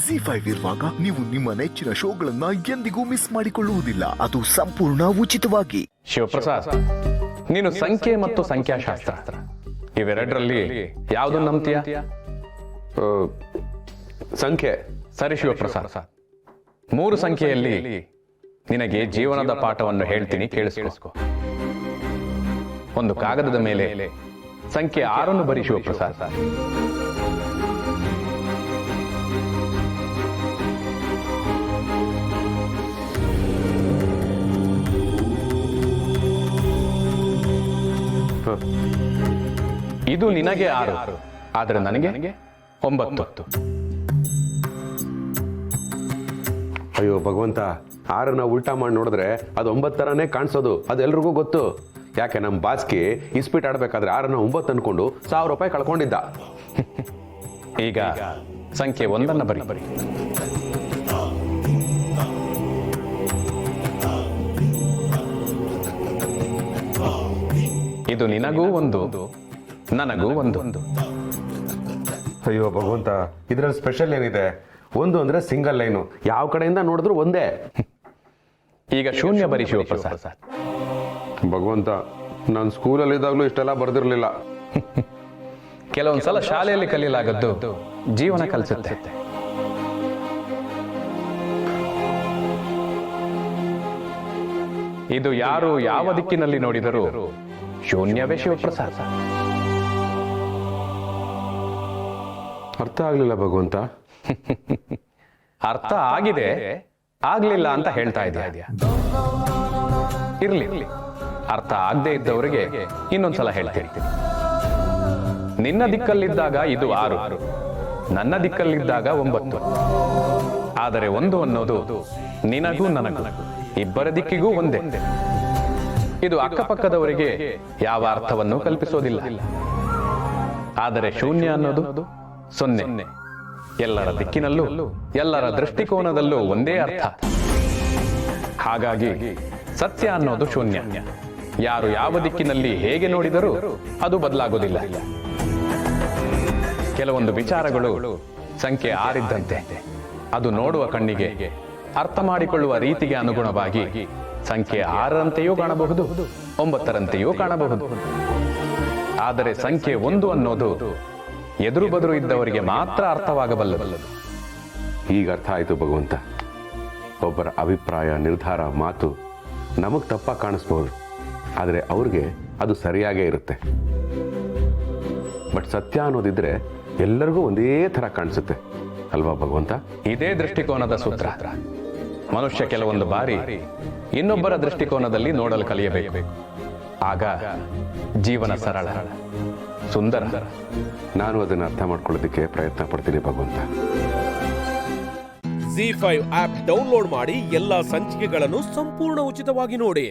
Z5 ಇರುವಾಗ ನೀವು ನಿಮ್ಮ ನೆಚ್ಚಿನ ಶೋಗಳನ್ನ ಎಂದಿಗೂ ಮಿಸ್ ಮಾಡಿಕೊಳ್ಳುವುದಿಲ್ಲ. ಅದು ಸಂಪೂರ್ಣ ಉಚಿತವಾಗಿ. ಶಿವಪ್ರಸಾದ್, ನೀನು ಸಂಖ್ಯೆ ಮತ್ತು ಸಂಖ್ಯಾಶಾಸ್ತ್ರ ಇವೆರಡರಲ್ಲಿ ಯಾವುದು ನಂಬ್ತೀಯ? ಸಂಖ್ಯೆ. ಸರಿ ಶಿವಪ್ರಸಾದ್, 3 ಸಂಖ್ಯೆಯಲ್ಲಿ ನಿನಗೆ ಜೀವನದ ಪಾಠವನ್ನು ಹೇಳ್ತೀನಿ, ಕೇಳಿಸ್ಕೋ. ಒಂದು ಕಾಗದದ ಮೇಲೆ ಸಂಖ್ಯೆ 6 ಬರಿ ಶಿವಪ್ರಸಾದ್. ಇದು ನಿನಗೆ 6, ಆದ್ರೆ ನನಗೆ 9. ಅಯ್ಯೋ ಭಗವಂತ, 6ನ ಉಲ್ಟಾ ಮಾಡಿ ನೋಡಿದ್ರೆ ಅದು 9 ತರಾನೇ ಕಾಣಿಸೋದು. ಅದು ಎಲ್ರಿಗೂ ಗೊತ್ತು. ಯಾಕೆ ನಮ್ಮ ಬಾಸ್ಕಿ ಇಸ್ಪೀಟ್ ಆಡ್ಬೇಕಾದ್ರೆ 6ನ 9 ಅನ್ಕೊಂಡು 1000 ರೂಪಾಯಿ ಕಳ್ಕೊಂಡಿದ್ದ. ಈಗ ಸಂಖ್ಯೆ 1 ಬರಿ. ಇದು ನಿನಗೂ 1, ನನಗೂ 1. ಅಯ್ಯೋ ಭಗವಂತ, ಇದ್ರಲ್ಲಿ ಸ್ಪೆಷಲ್ ಏನಿದೆ? 1 ಅಂದ್ರೆ ಸಿಂಗಲ್ ಲೈನು, ಯಾವ ಕಡೆಯಿಂದ ನೋಡಿದ್ರು ಒಂದೇ. ಈಗ ಶೂನ್ಯ ಬರಿ ಶಿವಪ್ರಸಾದ್. ಭಗವಂತ, ನಾನು ಸ್ಕೂಲಲ್ಲಿ ಇದ್ದಾಗಲೂ ಇಷ್ಟೆಲ್ಲ ಬರ್ದಿರ್ಲಿಲ್ಲ. ಕೆಲವೊಂದ್ಸಲ ಶಾಲೆಯಲ್ಲಿ ಕಲಿಯಲಾಗದ್ದು ಜೀವನ ಕಲಿಸುತ್ತೆ. ಇದು ಯಾರು ಯಾವ ದಿಕ್ಕಿನಲ್ಲಿ ನೋಡಿದರೂ ಶೂನ್ಯವೇ ಶಿವಪ್ರಸಾದ್. ಅರ್ಥ ಆಗ್ಲಿಲ್ಲ ಭಗವಂತ. ಅರ್ಥ ಆಗಿದೆ, ಆಗ್ಲಿಲ್ಲ ಅಂತ ಹೇಳ್ತಾ ಇದೆಯಾ? ಇರ್ಲಿ, ಅರ್ಥ ಆಗದೆ ಇದ್ದವರಿಗೆ ಇನ್ನೊಂದ್ಸಲ ಹೇಳ್ತೀನಿ. ನಿನ್ನ ದಿಕ್ಕಲ್ಲಿದ್ದಾಗ ಇದು 6, ನನ್ನ ದಿಕ್ಕಲ್ಲಿದ್ದಾಗ 9. ಆದರೆ 1 ಅನ್ನೋದು ನಿನಗೂ ನನಗೂ ಇಬ್ಬರ ದಿಕ್ಕಿಗೂ ಒಂದೇ. ಇದು ಅಕ್ಕಪಕ್ಕದವರಿಗೆ ಯಾವ ಅರ್ಥವನ್ನು ಕಲ್ಪಿಸೋದಿಲ್ಲ. ಆದರೆ ಶೂನ್ಯ ಅನ್ನೋದು 0. ಎಲ್ಲರ ದಿಕ್ಕಿನಲ್ಲೂ ಎಲ್ಲರ ದೃಷ್ಟಿಕೋನದಲ್ಲೂ ಒಂದೇ ಅರ್ಥ. ಹಾಗಾಗಿ ಸತ್ಯ ಅನ್ನೋದು ಶೂನ್ಯ. ಯಾರು ಯಾವ ದಿಕ್ಕಿನಲ್ಲಿ ಹೇಗೆ ನೋಡಿದರೂ ಅದು ಬದಲಾಗೋದಿಲ್ಲ. ಕೆಲವೊಂದು ವಿಚಾರಗಳು ಸಂಖ್ಯೆ 6 ಇದ್ದಂತೆ. ಅದು ನೋಡುವ ಕಣ್ಣಿಗೆ, ಅರ್ಥ ಮಾಡಿಕೊಳ್ಳುವ ರೀತಿಗೆ ಅನುಗುಣವಾಗಿ ಸಂಖ್ಯೆ 6ರಂತೆಯೂ ಕಾಣಬಹುದು, 9ರಂತೆಯೂ ಕಾಣಬಹುದು. ಆದರೆ ಸಂಖ್ಯೆ 1 ಅನ್ನೋದು ಎದುರು ಬದುರು ಇದ್ದವರಿಗೆ ಮಾತ್ರ ಅರ್ಥವಾಗಬಲ್ಲದು. ಈಗ ಅರ್ಥ ಆಯ್ತು ಭಗವಂತ. ಒಬ್ಬರ ಅಭಿಪ್ರಾಯ, ನಿರ್ಧಾರ, ಮಾತು ನಮಗ್ ತಪ್ಪ ಕಾಣಿಸ್ಬಹುದು, ಆದರೆ ಅವ್ರಿಗೆ ಅದು ಸರಿಯಾಗೇ ಇರುತ್ತೆ. ಬಟ್ ಸತ್ಯ ಅನ್ನೋದಿದ್ರೆ ಎಲ್ಲರಿಗೂ ಒಂದೇ ಥರ ಕಾಣಿಸುತ್ತೆ ಅಲ್ವಾ ಭಗವಂತ? ಇದೇ ದೃಷ್ಟಿಕೋನದ ಸೂತ್ರ. ಮನುಷ್ಯ ಕೆಲವೊಂದು ಬಾರಿ ಇನ್ನೊಬ್ಬರ ದೃಷ್ಟಿಕೋನದಲ್ಲಿ ನೋಡಲು ಕಲಿಯಬೇಕು. ಆಗ ಜೀವನ ಸರಳ, ಸುಂದರ. ನಾನು ಅದನ್ನು ಅರ್ಥ ಮಾಡ್ಕೊಳ್ಳೋದಕ್ಕೆ ಪ್ರಯತ್ನ ಪಡ್ತೀನಿ ಭಗವಂತ. Z5 ಆಪ್ ಡೌನ್ಲೋಡ್ ಮಾಡಿ ಎಲ್ಲಾ ಸಂಚಿಕೆಗಳನ್ನು ಸಂಪೂರ್ಣ ಉಚಿತವಾಗಿ ನೋಡಿ.